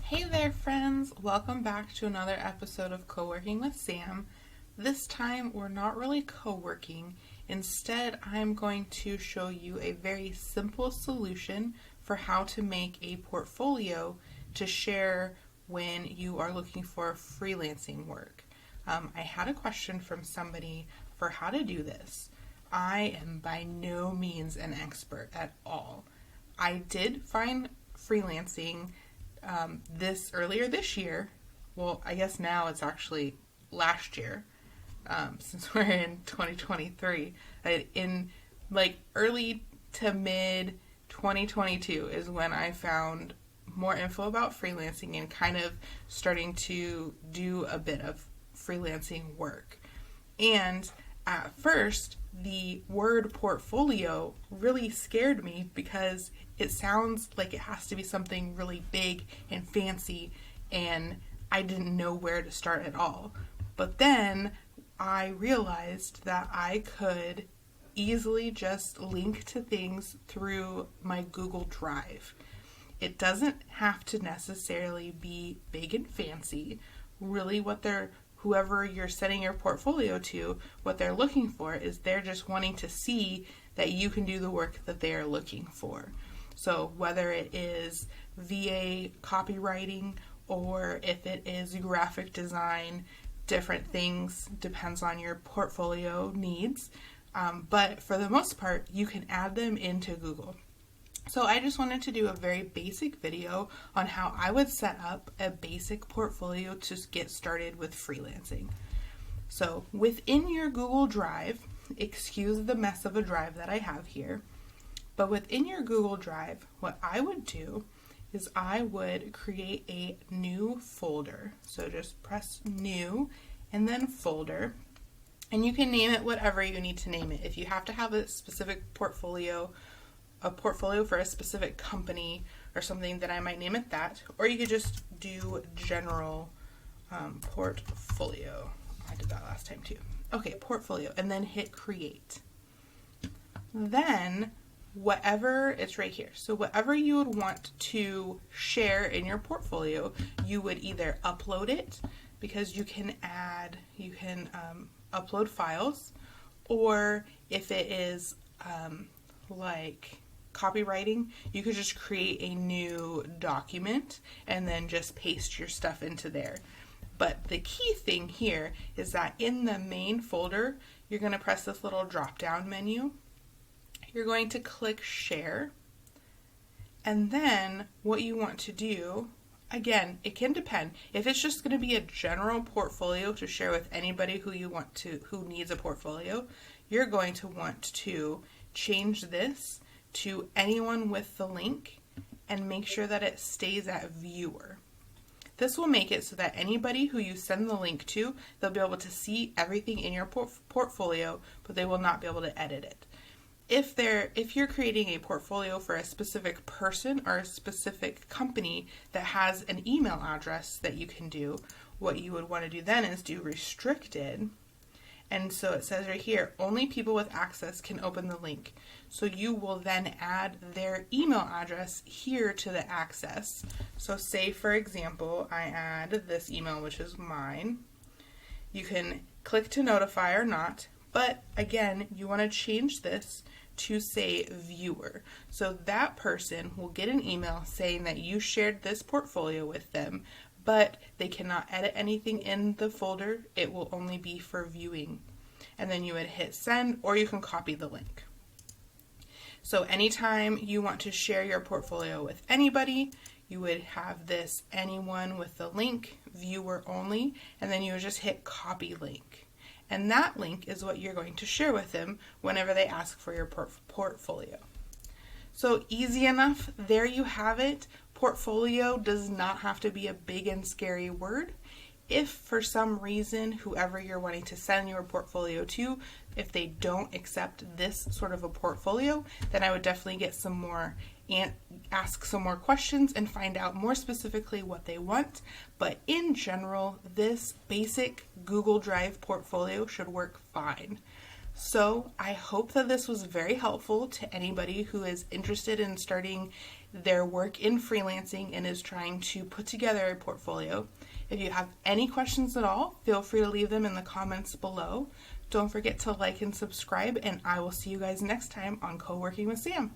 Hey there, friends! Welcome back to another episode of Co-working with Sam. This time, we're not really co-working. Instead, I'm going to show you a very simple solution for how to make a portfolio to share when you are looking for freelancing work. I had a question from somebody for how to do this. I am by no means an expert at all. I did find freelancing earlier this year. Well, I guess now it's actually last year, since we're in 2023. In like early to mid 2022 is when I found more info about freelancing and kind of starting to do a bit of freelancing work. And at first, the word portfolio really scared me because it sounds like it has to be something really big and fancy, and I didn't know where to start at all. But then I realized that I could easily just link to things through my Google Drive. It doesn't have to necessarily be big and fancy. Really, whoever you're sending your portfolio to, what they're looking for is they're just wanting to see that you can do the work that they are looking for. So whether it is VA copywriting or if it is graphic design, different things, depends on your portfolio needs. But for the most part, you can add them into Google. So I just wanted to do a very basic video on how I would set up a basic portfolio to get started with freelancing. So within your Google Drive, excuse the mess of a drive that I have here, but within your Google Drive, what I would do is I would create a new folder. So just press new and then folder, and you can name it whatever you need to name it. If you have to have a specific portfolio for a specific company or something, then I might name it that, or you could just do general portfolio. I did that last time too. Okay, portfolio, and then hit create. Then it's right here. So whatever you would want to share in your portfolio, you would either upload it, because you can upload files, or if it is like copywriting, you could just create a new document and then just paste your stuff into there. But the key thing here is that in the main folder, you're going to press this little drop down menu. You're going to click share, and then what you want to do, again, it can depend. If it's just going to be a general portfolio to share with anybody who needs a portfolio, you're going to want to change this to anyone with the link and make sure that it stays at viewer. This will make it so that anybody who you send the link to, they'll be able to see everything in your portfolio, but they will not be able to edit it. If you're creating a portfolio for a specific person or a specific company that has an email address that you can do, what you would want to do then is do restricted. And so it says right here, only people with access can open the link. So you will then add their email address here to the access. So say, for example, I add this email, which is mine. You can click to notify or not, but again, you want to change this to say viewer. So that person will get an email saying that you shared this portfolio with them, but they cannot edit anything in the folder. It will only be for viewing. And then you would hit send, or you can copy the link. So anytime you want to share your portfolio with anybody, you would have this anyone with the link, viewer only, and then you would just hit copy link. And that link is what you're going to share with them whenever they ask for your portfolio. So easy enough, there you have it. Portfolio does not have to be a big and scary word. If for some reason, whoever you're wanting to send your portfolio to, if they don't accept this sort of a portfolio, then I would definitely get some more and ask some more questions and find out more specifically what they want. But in general, this basic Google Drive portfolio should work fine. So I hope that this was very helpful to anybody who is interested in starting their work in freelancing and is trying to put together a portfolio. If you have any questions at all, feel free to leave them in the comments below. Don't forget to like and subscribe, and I will see you guys next time on Co-Working with Sam.